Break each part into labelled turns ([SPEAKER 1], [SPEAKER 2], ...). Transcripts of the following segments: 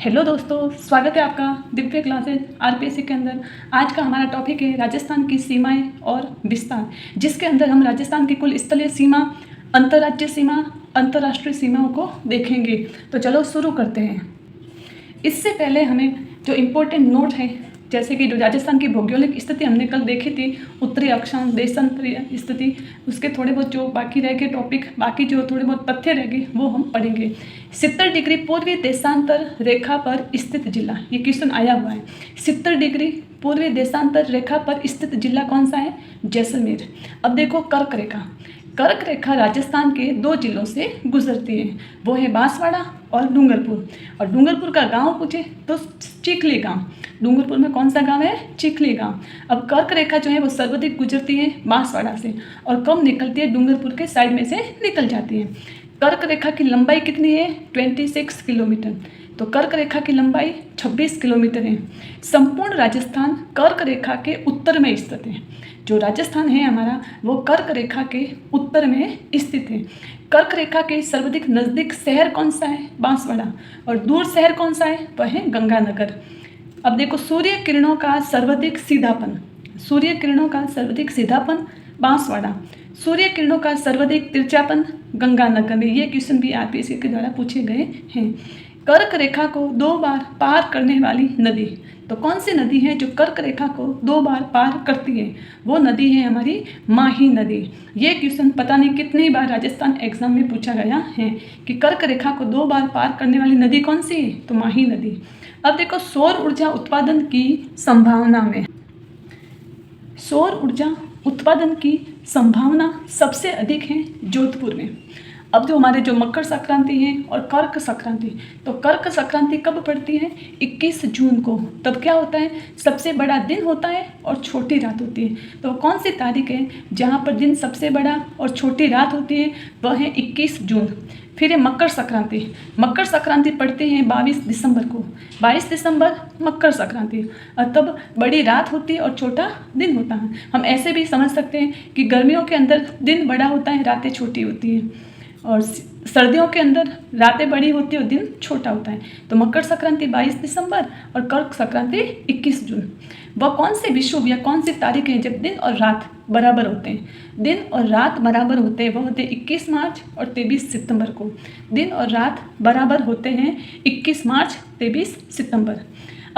[SPEAKER 1] Hello दोस्तों, स्वागत है आपका दिव्य क्लासेस आरपीएससी के अंदर। आज का हमारा टॉपिक है राजस्थान की सीमाएं और विस्तार, जिसके अंदर हम राजस्थान की कुल स्थलीय सीमा, अंतर्राज्यीय सीमा, अंतर्राष्ट्रीय सीमाओं को देखेंगे। तो चलो शुरू करते हैं। इससे पहले हमें जो इम्पोर्टेंट नोट है, जैसे कि जो राजस्थान की भौगोलिक स्थिति हमने कल देखी थी, उत्तरी अक्षांश, देशांतरीय स्थिति, उसके थोड़े बहुत जो बाकी रह गए टॉपिक, बाकी जो थोड़े बहुत तथ्य रह गए वो हम पढ़ेंगे। 70 डिग्री पूर्वी देशांतर रेखा पर स्थित जिला, ये क्वेश्चन आया हुआ है। 70 डिग्री पूर्वी देशांतर रेखा पर स्थित जिला कौन सा है? जैसलमेर। अब देखो कर्क रेखा, कर्क रेखा राजस्थान के 2 जिलों से गुजरती है, वो है बांसवाड़ा और डूंगरपुर। और डूंगरपुर का गांव पूछे तो चिखली गांव। डूंगरपुर में कौन सा गांव है? चिखली गांव। अब कर्क रेखा जो है वो सर्वाधिक गुजरती है बांसवाड़ा से और कम निकलती है डूंगरपुर के साइड में से निकल जाती है। कर्क रेखा की लंबाई कितनी है? 26 किलोमीटर। तो कर्क रेखा की लंबाई 26 किलोमीटर है। संपूर्ण राजस्थान कर्क रेखा के उत्तर में स्थित है। जो राजस्थान है हमारा वो कर्क रेखा के उत्तर में स्थित है। कर्क रेखा के सर्वाधिक नज़दीक शहर कौन सा है? बांसवाड़ा। और दूर शहर कौन सा है? वह है गंगानगर। अब देखो सूर्य किरणों का सर्वाधिक सीधापन, सूर्य किरणों का सर्वाधिक सीधापन बांसवाड़ा, सूर्य किरणों का सर्वाधिक तिरछापन गंगानगर में। ये क्वेश्चन भी आरपीएससी के द्वारा पूछे गए हैं। कर्क रेखा को 2 बार पार करने वाली नदी, तो कौन सी नदी है जो कर्क रेखा को 2 बार पार करती है? वो नदी है हमारी माही नदी। ये क्वेश्चन पता नहीं कितनी बार राजस्थान एग्जाम में पूछा गया है कि कर्क रेखा को 2 बार पार करने वाली नदी कौन सी है? तो माही नदी। अब देखो सौर ऊर्जा उत्पादन की संभावना में, सौर ऊर्जा उत्पादन की संभावना सबसे अधिक है जोधपुर में। अब जो हमारे जो मकर संक्रांति है और कर्क संक्रांति, तो कर्क संक्रांति कब पड़ती है? 21 जून को। तब क्या होता है? सबसे बड़ा दिन होता है और छोटी रात होती है। तो कौन सी तारीख है जहाँ पर दिन सबसे बड़ा और छोटी रात होती है? वह है 21 जून। फिर है मकर संक्रांति। मकर संक्रांति पड़ती है 22 दिसंबर को। 22 दिसंबर मकर संक्रांति। और तब बड़ी रात होती है और छोटा दिन होता है। हम ऐसे भी समझ सकते हैं कि गर्मियों के अंदर दिन बड़ा होता है, रातें छोटी होती हैं, और सर्दियों के अंदर रातें बड़ी होती है और दिन छोटा होता है। तो मकर संक्रांति 22 दिसंबर और कर्क संक्रांति 21 जून। वह कौन से विषुव या कौन सी तारीख है जब दिन और रात बराबर होते हैं? दिन और रात बराबर होते हैं, वह होते हैं 21 मार्च और 23 सितंबर को। दिन और रात बराबर होते हैं 21 मार्च 23 सितंबर।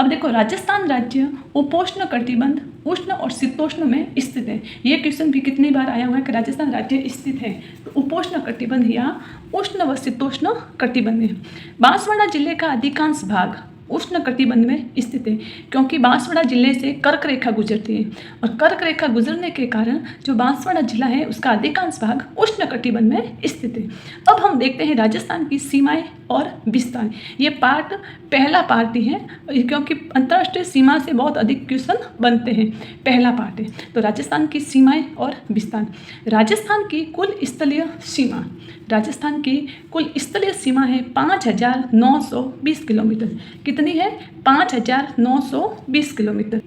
[SPEAKER 1] अब देखो राजस्थान राज्य उपोष्ण कटिबंध, उष्ण और शीतोष्ण में स्थित है। ये क्वेश्चन भी कितनी बार आया हुआ है कि राजस्थान राज्य स्थित है तो उपोष्ण कटिबंध या उष्ण व शीतोष्ण कटिबंध में। बांसवाड़ा जिले का अधिकांश भाग उष्ण कटिबंध में स्थित है, क्योंकि बांसवाड़ा जिले से कर्क रेखा गुजरती है और कर्क रेखा गुजरने के कारण जो बांसवाड़ा जिला है उसका अधिकांश भाग उष्ण कटिबंध में स्थित है। अब हम देखते हैं राजस्थान की सीमाएं और विस्तार। ये पार्ट पहला पार्ट ही है, क्योंकि अंतर्राष्ट्रीय सीमा से बहुत अधिक क्वेश्चन बनते हैं। पहला पार्ट है तो राजस्थान की सीमाएं और विस्तार। राजस्थान की कुल स्थलीय सीमा, राजस्थान की कुल स्थलीय सीमा है 5920 किलोमीटर। कितनी है? 5920 किलोमीटर।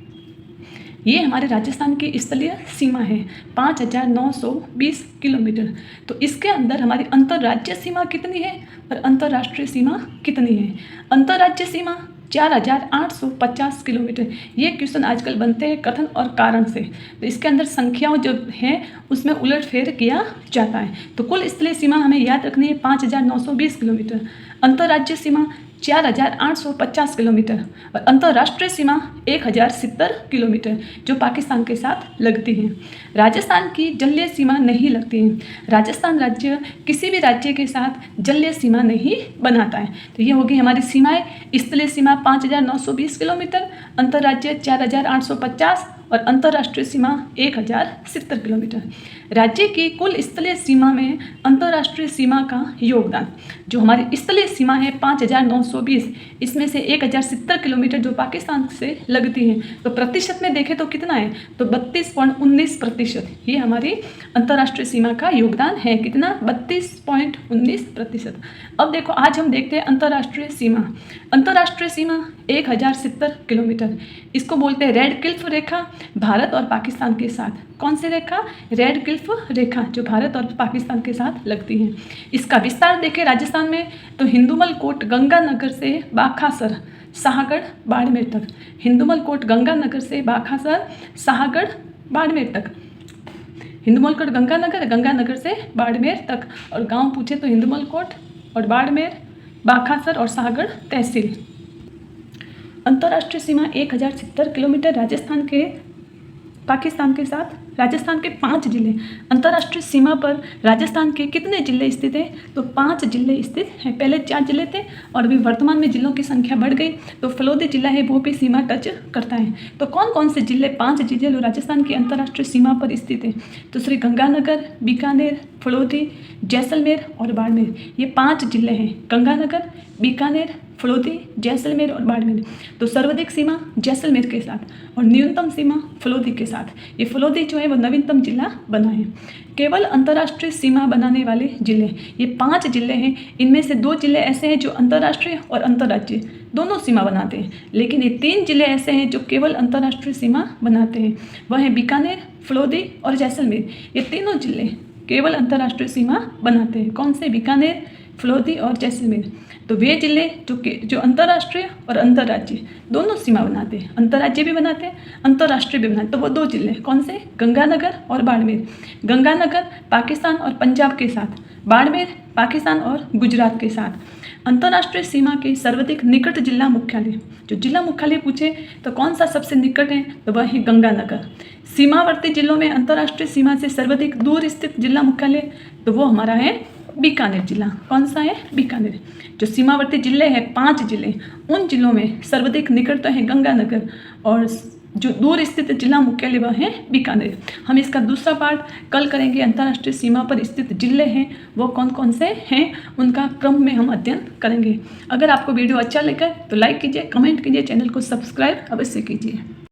[SPEAKER 1] ये हमारे राजस्थान की स्थलीय सीमा है 5920 किलोमीटर। तो इसके अंदर हमारी अंतर्राज्यीय सीमा कितनी है और अंतर्राष्ट्रीय सीमा कितनी है? अंतर्राज्यीय सीमा 4850 किलोमीटर। ये क्वेश्चन आजकल बनते हैं कथन और कारण से, तो इसके अंदर संख्याओं जो हैं उसमें उलटफेर किया जाता है। तो कुल स्थलीय सीमा हमें याद रखनी है 5920 किलोमीटर, अंतर्राज्यीय सीमा 4850 किलोमीटर और अंतर्राष्ट्रीय सीमा 1070 किलोमीटर जो पाकिस्तान के साथ लगती है। राजस्थान की जलीय सीमा नहीं लगती है। राजस्थान राज्य किसी भी राज्य के साथ जलीय सीमा नहीं बनाता है। तो ये होगी हमारी सीमाएं। स्थलीय सीमा 5920 किलोमीटर, अंतर्राज्यीय 4850 और अंतर्राष्ट्रीय सीमा 1070 किलोमीटर। राज्य की कुल स्थलीय सीमा में अंतर्राष्ट्रीय सीमा का योगदान, जो हमारी स्थलीय सीमा है 5920, इसमें से 1070 किलोमीटर जो पाकिस्तान से लगती है, तो प्रतिशत में देखें तो कितना है? तो 32.19%। ये हमारी अंतर्राष्ट्रीय सीमा का योगदान है। कितना? 32.19%। अब देखो आज हम देखते हैं अंतर्राष्ट्रीय सीमा। अंतर्राष्ट्रीय सीमा 1070 किलोमीटर, इसको बोलते हैं रेड क्लिफ रेखा भारत और पाकिस्तान के साथ। कौन सी रेखा? रेड क्लिफ रेखा, जो भारत और पाकिस्तान के साथ लगती है। इसका विस्तार देखें राजस्थान में तो हिंदुमल कोट गंगानगर से बाखासर, शाहगढ़, बाड़मेर तक। हिंदुमल कोट गंगानगर से बाखासर, शाहगढ़, बाड़मेर तक। हिंदुमल कोट गंगानगर, गंगानगर से बाड़मेर तक। और गांव पूछे तो हिंदुमल कोट और बाड़मेर, बाखासर और शाहगढ़ तहसील। अंतर्राष्ट्रीय सीमा 1070 किलोमीटर राजस्थान के पाकिस्तान के साथ। राजस्थान के 5 जिले। अंतर्राष्ट्रीय सीमा पर राजस्थान के कितने जिले स्थित हैं? तो 5 जिले स्थित हैं। पहले 4 जिले थे और अभी वर्तमान में जिलों की संख्या बढ़ गई, तो फलोदी जिला है वो भी सीमा टच करता है। तो कौन कौन से जिले, 5 जिले जो राजस्थान की अंतर्राष्ट्रीय सीमा पर स्थित हैं? तो श्री गंगानगर, बीकानेर, फलोदी, जैसलमेर और बाड़मेर, ये 5 जिले हैं। गंगानगर, बीकानेर, फलोदी, जैसलमेर और बाड़मेर। तो सर्वाधिक सीमा जैसलमेर के साथ और न्यूनतम सीमा फलोदी के साथ। ये फलोदी जो है वो नवीनतम जिला बना है। केवल अंतर्राष्ट्रीय सीमा बनाने वाले जिले, ये 5 जिले हैं। इनमें से 2 जिले ऐसे हैं जो अंतर्राष्ट्रीय और अंतर्राज्यीय दोनों सीमा बनाते हैं, लेकिन ये 3 जिले ऐसे हैं जो केवल अंतर्राष्ट्रीय सीमा बनाते हैं। वह हैं बीकानेर, फलोदी और जैसलमेर। ये तीनों जिले केवल अंतर्राष्ट्रीय सीमा बनाते हैं। कौन से? बीकानेर, फलोदी और जैसलमेर। तो वे जिले जो अंतर्राष्ट्रीय और अंतर्राज्यीय दोनों सीमा बनाते हैं, अंतर्राज्यीय भी बनाते हैं, अंतर्राष्ट्रीय भी बनाते हैं। तो वो 2 जिले कौन से? गंगानगर और बाड़मेर। गंगानगर पाकिस्तान और पंजाब के साथ, बाड़मेर पाकिस्तान और गुजरात के साथ। अंतर्राष्ट्रीय सीमा के सर्वाधिक निकट जिला मुख्यालय, जो जिला मुख्यालय पूछे तो कौन सा सबसे निकट है? तो वह है गंगानगर। सीमावर्ती जिलों में अंतर्राष्ट्रीय सीमा से सर्वाधिक दूर स्थित जिला मुख्यालय, तो वो हमारा है बीकानेर जिला। कौन सा है? बीकानेर। जो सीमावर्ती जिले हैं 5 जिले, उन जिलों में सर्वाधिक निकट तो है गंगानगर और जो दूर स्थित जिला मुख्यालय वह है बीकानेर। हम इसका दूसरा पार्ट कल करेंगे। अंतर्राष्ट्रीय सीमा पर स्थित जिले हैं वो कौन कौन से हैं, उनका क्रम में हम अध्ययन करेंगे। अगर आपको वीडियो अच्छा लगा तो लाइक कीजिए, कमेंट कीजिए, चैनल को सब्सक्राइब अवश्य कीजिए।